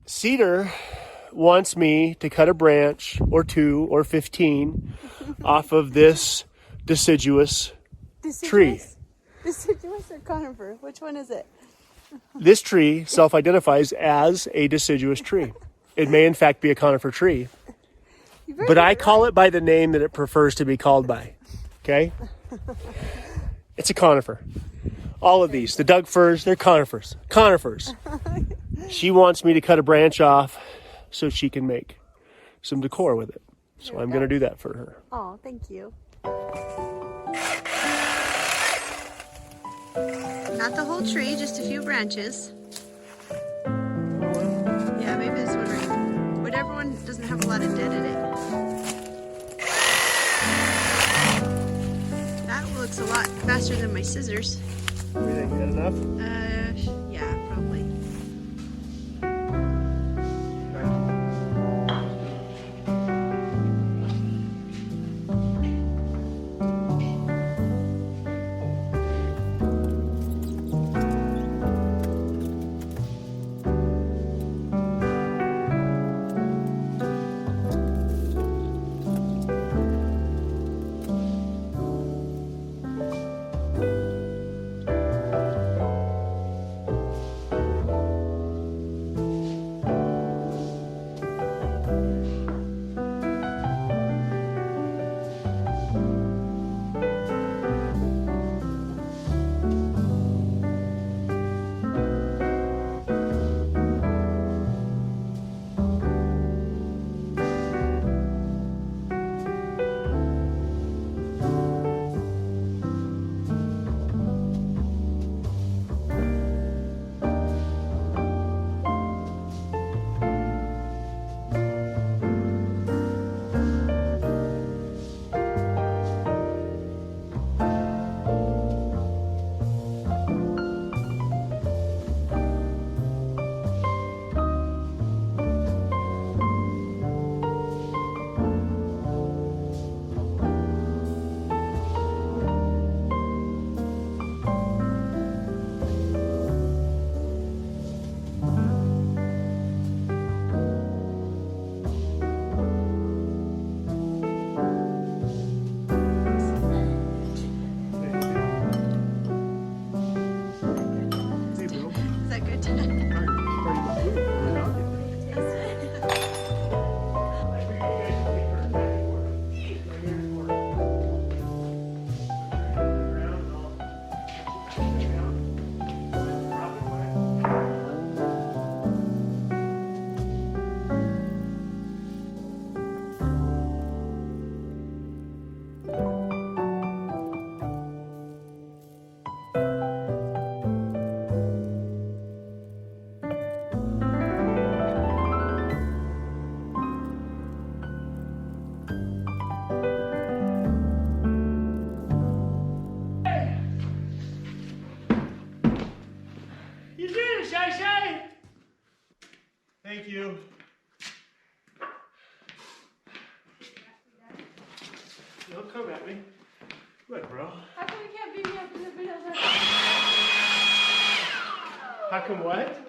Cedar wants me to cut a branch or 2 or 15 off of this deciduous tree. Deciduous or conifer? Which one is it? This tree self-identifies as a deciduous tree. It may in fact be a conifer tree, but I call it by the name that it prefers to be called by. Okay? It's a conifer. All of these, the Doug firs, they're conifers. Conifers. She wants me to cut a branch off so she can make some decor with it. So I'm going to do that for her. Oh, thank you. Not the whole tree, just a few branches. Yeah, maybe this one right. Whatever one doesn't have a lot of dead in it. That looks a lot faster than my scissors. You think that enough? Yeah, probably. Thank you. Don't come at me. What, bro? How come we can't beat me up in the middle of the... How come what?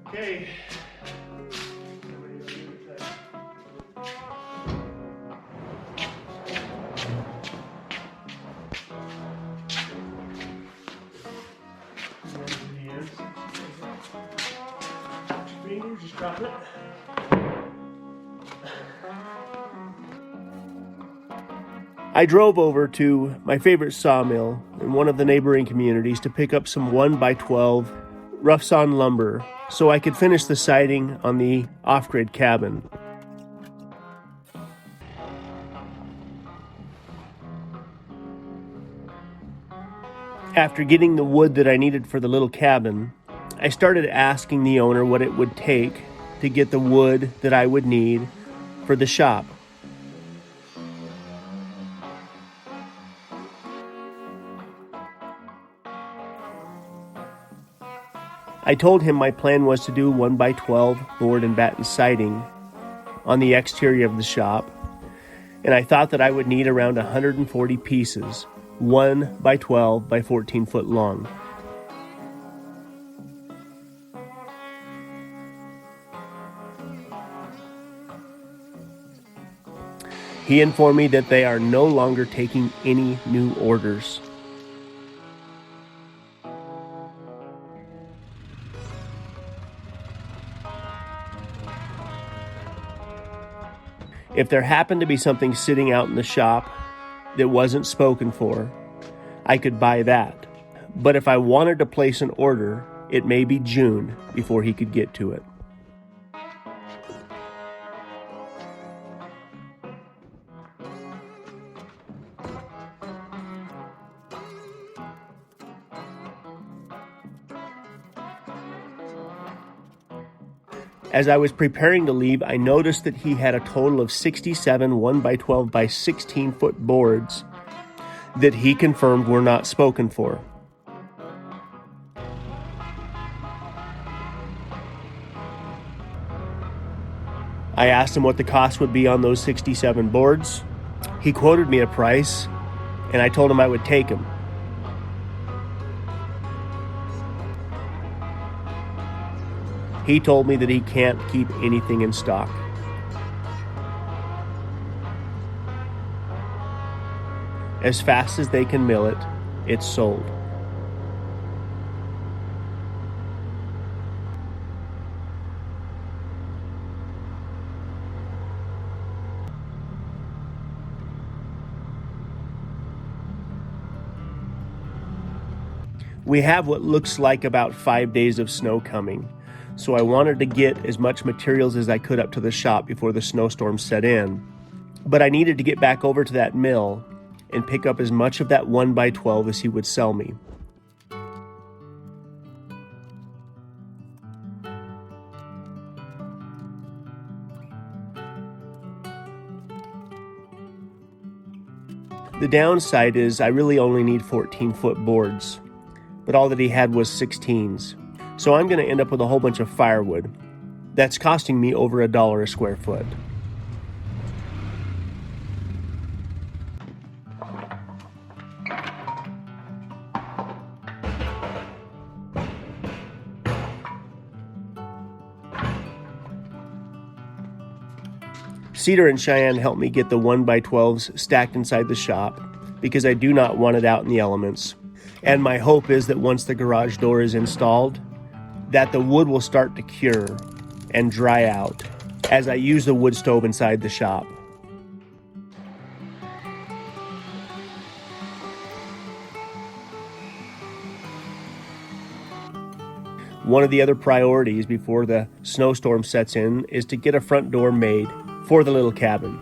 Okay. Just drop it. I drove over to my favorite sawmill in one of the neighboring communities to pick up some 1x12 rough sawn lumber so I could finish the siding on the off-grid cabin. After getting the wood that I needed for the little cabin, I started asking the owner what it would take to get the wood that I would need for the shop. I told him my plan was to do 1x12 board and batten siding on the exterior of the shop, and I thought that I would need around 140 pieces, 1x12 by 14 foot long. He informed me that they are no longer taking any new orders. If there happened to be something sitting out in the shop that wasn't spoken for, I could buy that. But if I wanted to place an order, it may be June before he could get to it. As I was preparing to leave, I noticed that he had a total of 67 1x12 by 16 foot boards that he confirmed were not spoken for. I asked him what the cost would be on those 67 boards. He quoted me a price, and I told him I would take him. He told me that he can't keep anything in stock. As fast as they can mill it, it's sold. We have what looks like about 5 days of snow coming. So I wanted to get as much materials as I could up to the shop before the snowstorm set in. But I needed to get back over to that mill and pick up as much of that 1x12 as he would sell me. The downside is I really only need 14-foot boards, but all that he had was 16s. So I'm going to end up with a whole bunch of firewood. That's costing me over $1 a square foot. Cedar and Cheyenne helped me get the 1x12s stacked inside the shop because I do not want it out in the elements. And my hope is that once the garage door is installed, that the wood will start to cure and dry out as I use the wood stove inside the shop. One of the other priorities before the snowstorm sets in is to get a front door made for the little cabin.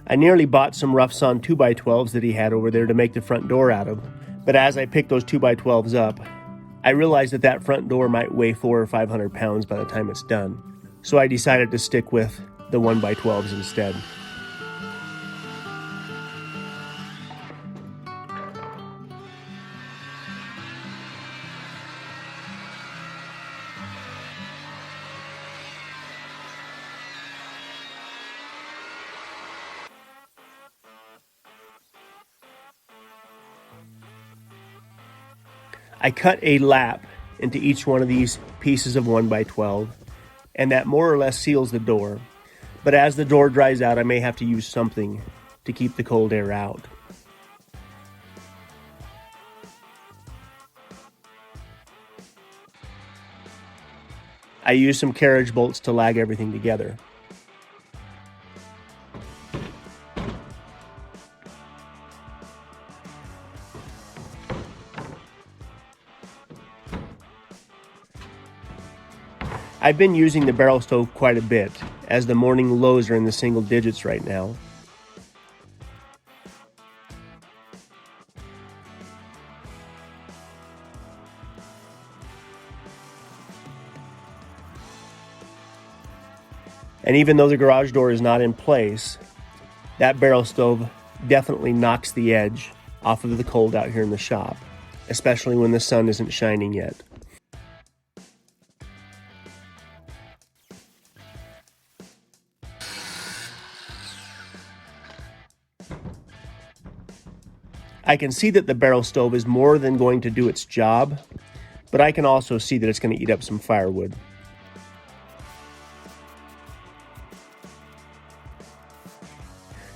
I nearly bought some rough sawn 2x12s that he had over there to make the front door out of, but as I picked those 2x12s up, I realized that that front door might weigh 400 or 500 pounds by the time it's done. So I decided to stick with the 1x12s instead. I cut a lap into each one of these pieces of 1x12, and that more or less seals the door. But as the door dries out, I may have to use something to keep the cold air out. I use some carriage bolts to lag everything together. I've been using the barrel stove quite a bit, as the morning lows are in the single digits right now. And even though the garage door is not in place, that barrel stove definitely knocks the edge off of the cold out here in the shop, especially when the sun isn't shining yet. I can see that the barrel stove is more than going to do its job, but I can also see that it's going to eat up some firewood.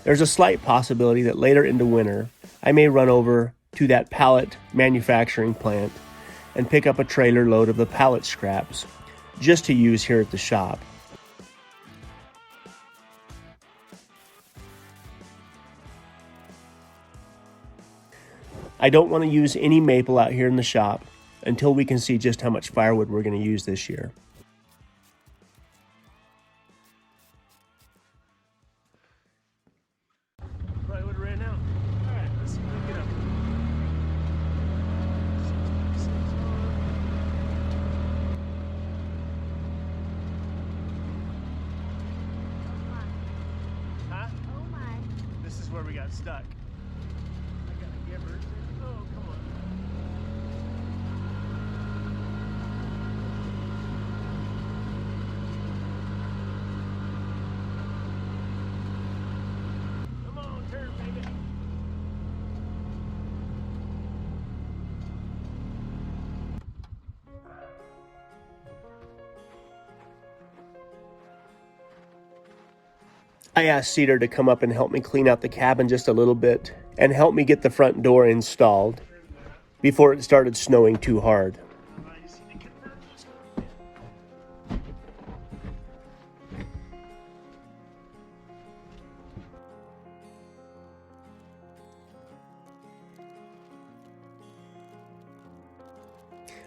There's a slight possibility that later into winter, I may run over to that pallet manufacturing plant and pick up a trailer load of the pallet scraps just to use here at the shop. I don't want to use any maple out here in the shop until we can see just how much firewood we're going to use this year. Firewood ran out. All right, let's see if we can get up. Huh? Oh my. This is where we got stuck. I got a giver. Oh, come on. Come on, turn, baby. I asked Cedar to come up and help me clean out the cabin just a little bit and help me get the front door installed before it started snowing too hard.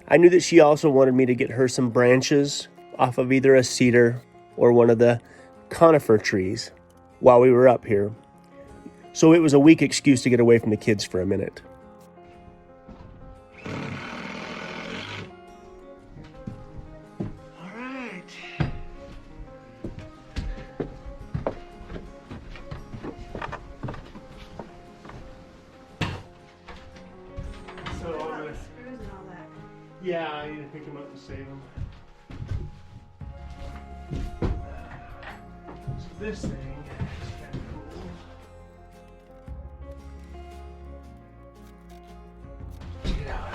I knew that she also wanted me to get her some branches off of either a cedar or one of the conifer trees while we were up here. So it was a weak excuse to get away from the kids for a minute. All right. So I'm gonna, Screws and all that. yeah, I need to pick them up and save them. So this thing is kind of cool. Check it out.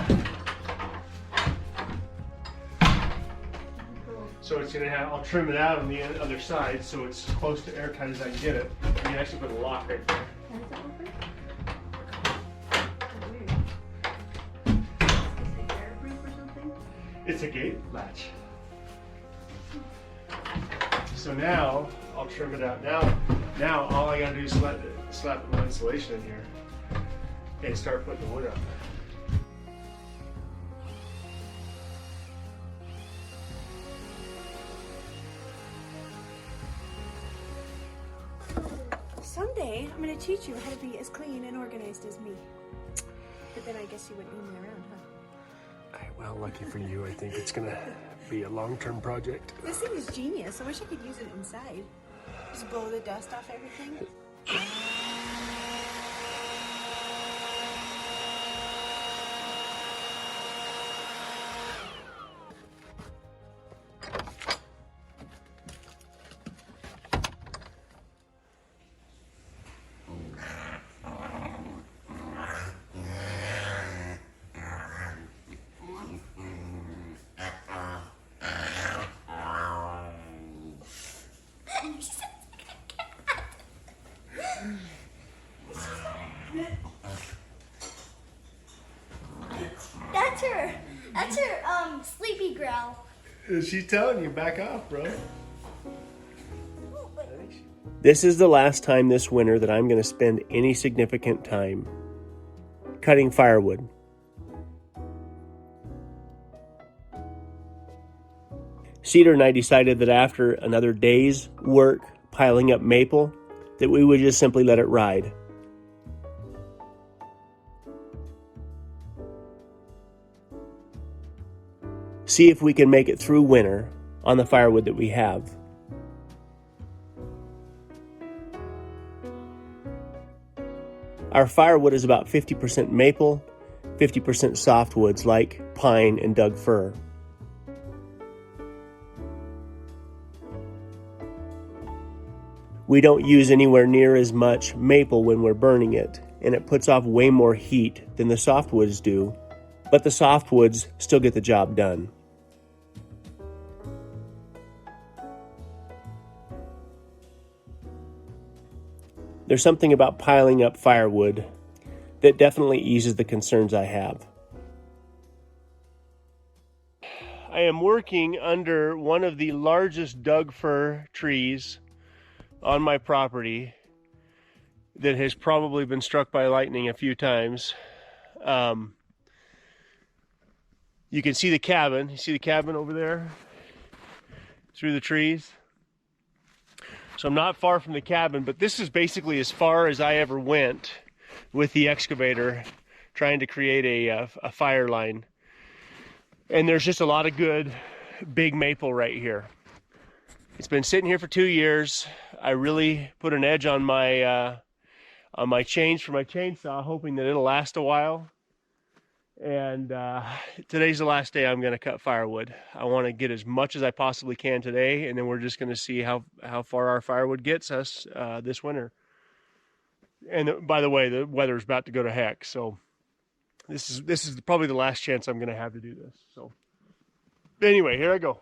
So it's gonna have, I'll trim it out on the other side so it's close to airtight as I can get it. You can actually put a lock right there. Can it open? Oh, weird. Is it airproof or something? It's a gate latch. So now I'll trim it out. Now all I gotta do is slap a little insulation in here and start putting the wood up. Someday I'm gonna teach you how to be as clean and organized as me. But then I guess you wouldn't need me around, huh? Well, lucky for you, I think it's gonna be a long-term project. This thing is genius. I wish I could use it inside. Just blow the dust off everything. That's her sleepy growl. She's telling you, back off, bro. Oh, but This is the last time this winter that I'm going to spend any significant time cutting firewood. Cedar and I decided that after another day's work piling up maple, that we would just simply let it ride. See if we can make it through winter on the firewood that we have. Our firewood is about 50% maple, 50% softwoods like pine and Doug fir. We don't use anywhere near as much maple when we're burning it, and it puts off way more heat than the softwoods do, but the softwoods still get the job done. There's something about piling up firewood that definitely eases the concerns I have. I am working under one of the largest Doug fir trees on my property that has probably been struck by lightning a few times. You can see the cabin. You see the cabin over there through the trees? So I'm not far from the cabin, but this is basically as far as I ever went with the excavator trying to create a fire line. And there's just a lot of good big maple right here. It's been sitting here for 2 years. I really put an edge on my chains for my chainsaw, hoping that it'll last a while. And today's the last day I'm going to cut firewood. I want to get as much as I possibly can today, and then we're just going to see how far our firewood gets us this winter. And by the way, the weather's about to go to heck, so this is probably the last chance I'm going to have to do this. So anyway, here I go.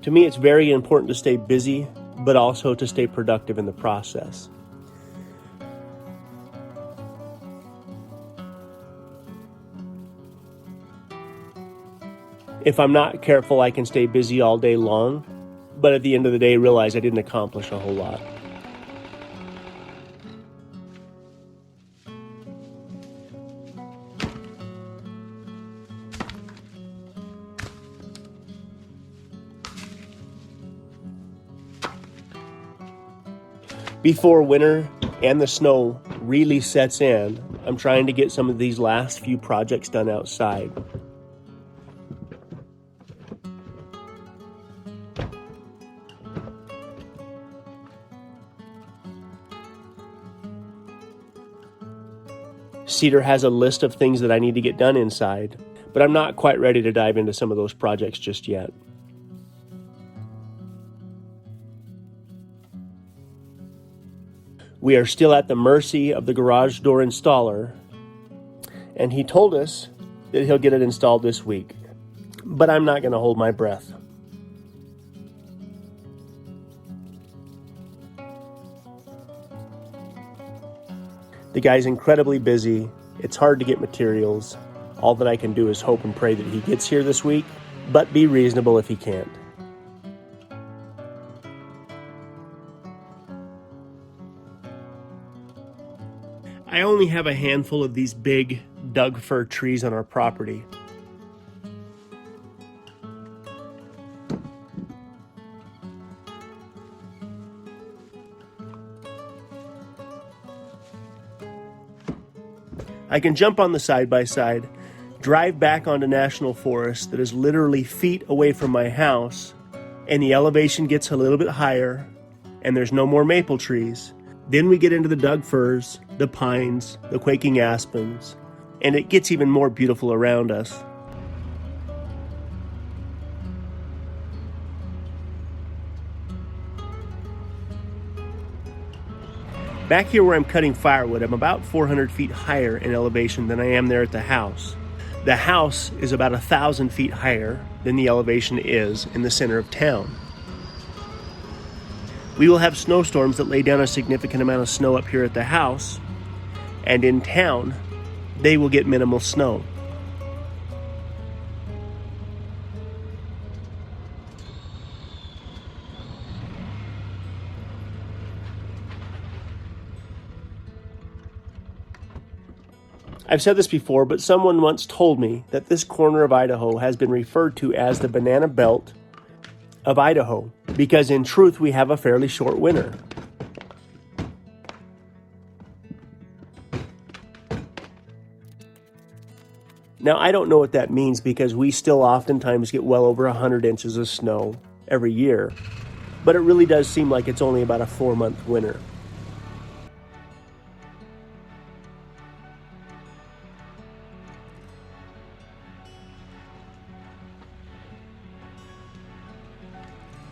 To me, it's very important to stay busy, but also to stay productive in the process. If I'm not careful, I can stay busy all day long, but at the end of the day, realize I didn't accomplish a whole lot. Before winter and the snow really sets in, I'm trying to get some of these last few projects done outside. Cedar has a list of things that I need to get done inside, but I'm not quite ready to dive into some of those projects just yet. We are still at the mercy of the garage door installer, and he told us that he'll get it installed this week, but I'm not going to hold my breath. The guy's incredibly busy. It's hard to get materials. All that I can do is hope and pray that he gets here this week, but be reasonable if he can't. I only have a handful of these big Doug fir trees on our property. I can jump on the side-by-side, drive back onto National Forest that is literally feet away from my house, and the elevation gets a little bit higher, and there's no more maple trees. Then we get into the Doug firs, the pines, the quaking aspens, and it gets even more beautiful around us. Back here where I'm cutting firewood, I'm about 400 feet higher in elevation than I am there at the house. The house is about 1,000 feet higher than the elevation is in the center of town. We will have snowstorms that lay down a significant amount of snow up here at the house, and in town, they will get minimal snow. I've said this before, but someone once told me that this corner of Idaho has been referred to as the Banana Belt of Idaho, because in truth, we have a fairly short winter. Now, I don't know what that means because we still oftentimes get well over 100 inches of snow every year, but it really does seem like it's only about a 4-month winter.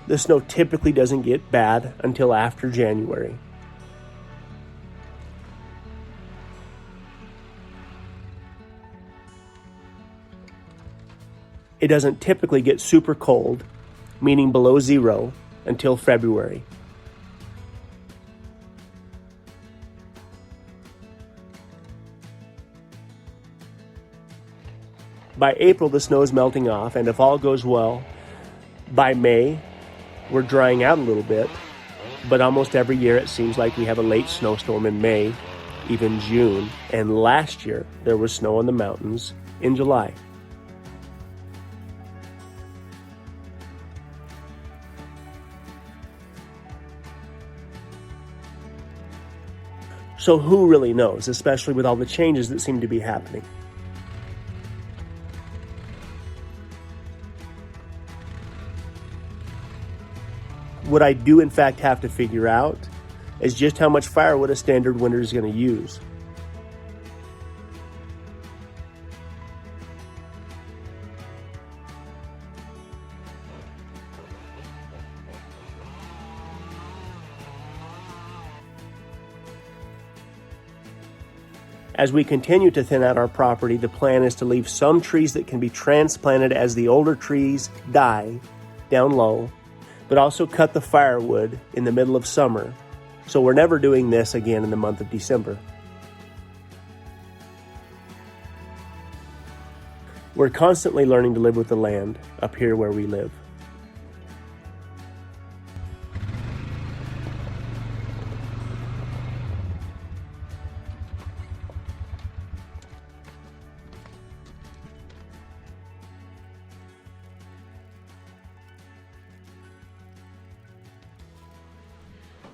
The snow typically doesn't get bad until after January. It doesn't typically get super cold, meaning below zero, until February. By April, the snow is melting off, and if all goes well, by May, we're drying out a little bit, but almost every year it seems like we have a late snowstorm in May, even June, and last year there was snow on the mountains in July. So who really knows, especially with all the changes that seem to be happening? What I do in fact have to figure out is just how much firewood a standard winter is going to use. As we continue to thin out our property, the plan is to leave some trees that can be transplanted as the older trees die down low, but also cut the firewood in the middle of summer. So we're never doing this again in the month of December. We're constantly learning to live with the land up here where we live.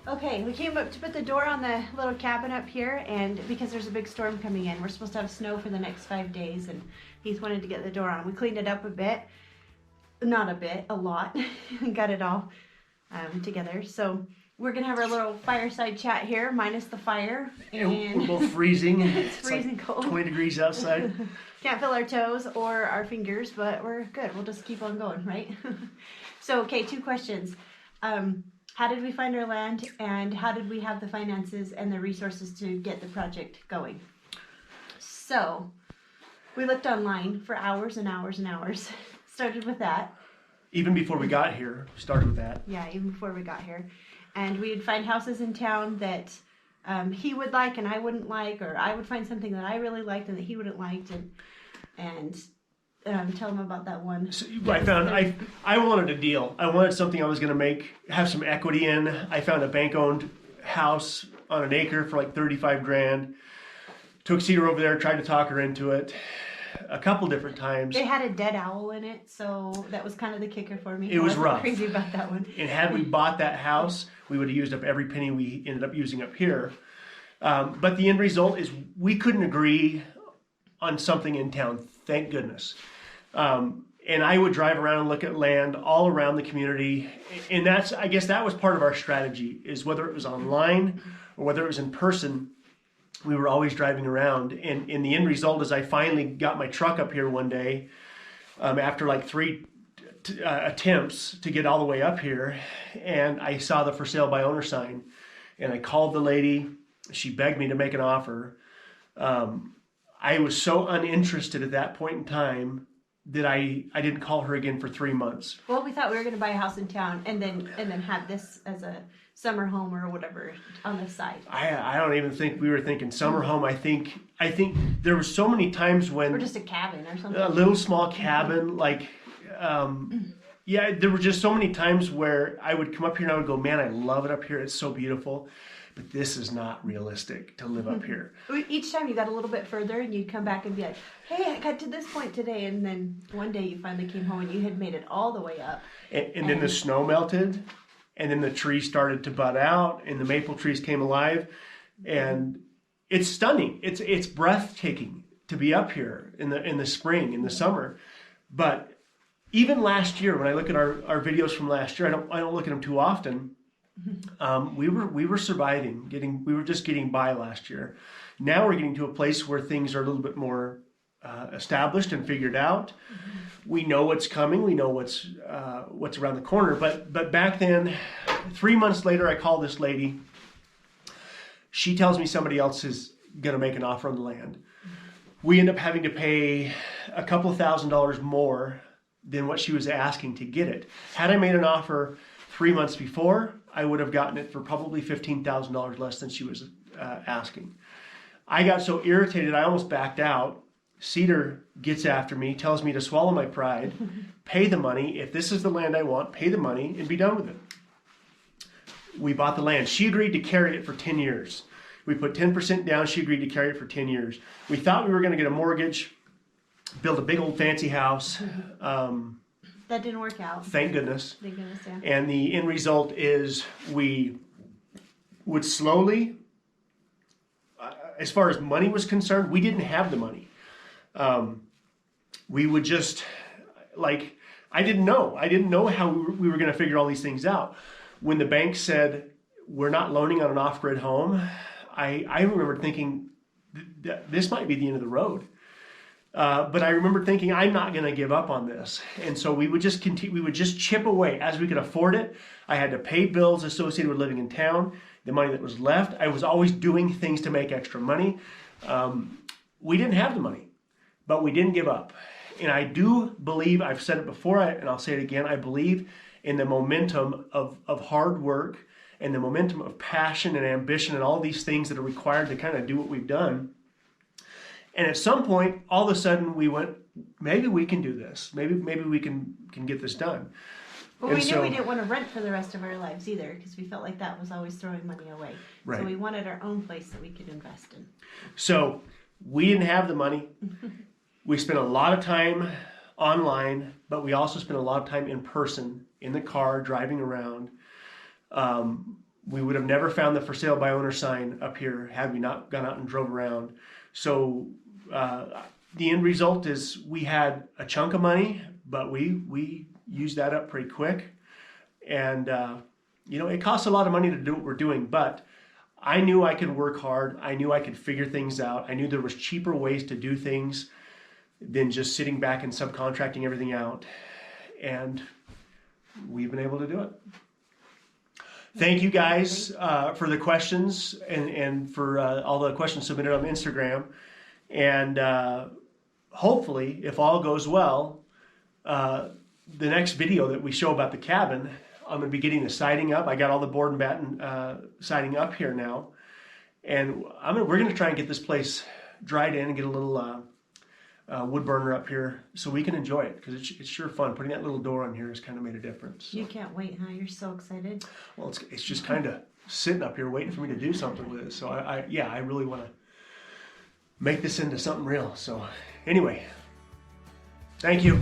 Okay, we came up to put the door on the little cabin up here, and because there's a big storm coming in, we're supposed to have snow for the next 5 days, and Heath wanted to get the door on. We cleaned it up a bit, not a bit, a lot, and got it all together. So we're gonna have our little fireside chat here, minus the fire. And we're both freezing. It's freezing like cold. 20 degrees outside. Can't feel our toes or our fingers, but we're good. We'll just keep on going, right? So, okay, 2 questions. How did we find our land, and how did we have the finances and the resources to get the project going? So, we looked online for hours and hours and hours. Started with that. Even before we got here, started with that. Yeah, even before we got here. And we'd find houses in town that he would like and I wouldn't like, or I would find something that I really liked and that he wouldn't like, and tell him about that one. So I wanted a deal. I wanted something I was going to have some equity in. I found a bank-owned house on an acre for like 35 grand. Took Cedar over there, tried to talk her into it a couple different times. It had a dead owl in it, so that was kind of the kicker for me. It was rough. Crazy about that one. And had we bought that house, we would have used up every penny we ended up using up here. But the end result is we couldn't agree on something in town, thank goodness. And I would drive around and look at land all around the community. And I guess that was part of our strategy, is whether it was online or whether it was in person, we were always driving around. And the end result is I finally got my truck up here one day after like 3 attempts to get all the way up here. And I saw the for sale by owner sign. And I called the lady. She begged me to make an offer. I was so uninterested at that point in time that I didn't call her again for 3 months. Well, we thought we were going to buy a house in town and then have this as a summer home or whatever on the side. I don't even think we were thinking summer home. I think there were so many times when... Or just a cabin or something. A little small cabin, like... yeah, there were just so many times where I would come up here and I would go, man, I love it up here. It's so beautiful. but this is not realistic to live up here. Each time you got a little bit further and you'd come back and be like, hey, I got to this point today. And then one day you finally came home and you had made it all the way up. And then the snow melted, and then the trees started to bud out, and the maple trees came alive. And it's stunning. It's breathtaking to be up here in the spring, in the summer. But even last year, when I look at our videos from last year, I don't look at them too often. We were surviving, we were just getting by last year. Now we're getting to a place where things are a little bit more established and figured out. We know what's coming. We know what's around the corner. But back then, 3 months later, I call this lady. She tells me somebody else is going to make an offer on the land. We end up having to pay a couple of $1,000s more than what she was asking to get it. Had I made an offer 3 months before, I would have gotten it for probably $15,000 less than she was asking. I got so irritated, I almost backed out. Cedar gets after me, tells me to swallow my pride, pay the money. If this is the land I want, pay the money and be done with it. We bought the land. She agreed to carry it for 10 years. We put 10% down. She agreed to carry it for 10 years. We thought we were going to get a mortgage, build a big old fancy house. That didn't work out. Thank goodness. Thank goodness, yeah. And the end result is we would slowly, as far as money was concerned, we didn't have the money. We would just, I didn't know how we were going to figure all these things out. When the bank said, we're not loaning on an off-grid home, I remember thinking, this might be the end of the road. But I remember thinking, I'm not going to give up on this. And so we would just continue, we would just chip away as we could afford it. I had to pay bills associated with living in town. The money that was left, I was always doing things to make extra money. We didn't have the money, but we didn't give up. And I do believe, I've said it before, and I'll say it again, I believe in the momentum of hard work and the momentum of passion and ambition and all these things that are required to kind of do what we've done. And at some point, all of a sudden, we went, maybe we can do this. Maybe we can get this done. But we knew we didn't want to rent for the rest of our lives either, because we felt like that was always throwing money away. Right. So we wanted our own place that we could invest in. So we didn't have the money. We spent a lot of time online, but we also spent a lot of time in person, in the car, driving around. We would have never found the for sale by owner sign up here had we not gone out and drove around. So the end result is we had a chunk of money, but we used that up pretty quick. And, it costs a lot of money to do what we're doing, but I knew I could work hard. I knew I could figure things out. I knew there was cheaper ways to do things than just sitting back and subcontracting everything out. And we've been able to do it. Thank you guys for the questions and for all the questions submitted on Instagram. And hopefully, if all goes well, the next video that we show about the cabin, I'm going to be getting the siding up. I got all the board and batten siding up here now. And we're going to try and get this place dried in and get a little wood burner up here so we can enjoy it, because it's sure fun. Putting that little door on here has kind of made a difference. So. You can't wait, huh? You're so excited. Well, it's just kind of sitting up here waiting for me to do something with it. So I really want to make this into something real. So anyway, thank you.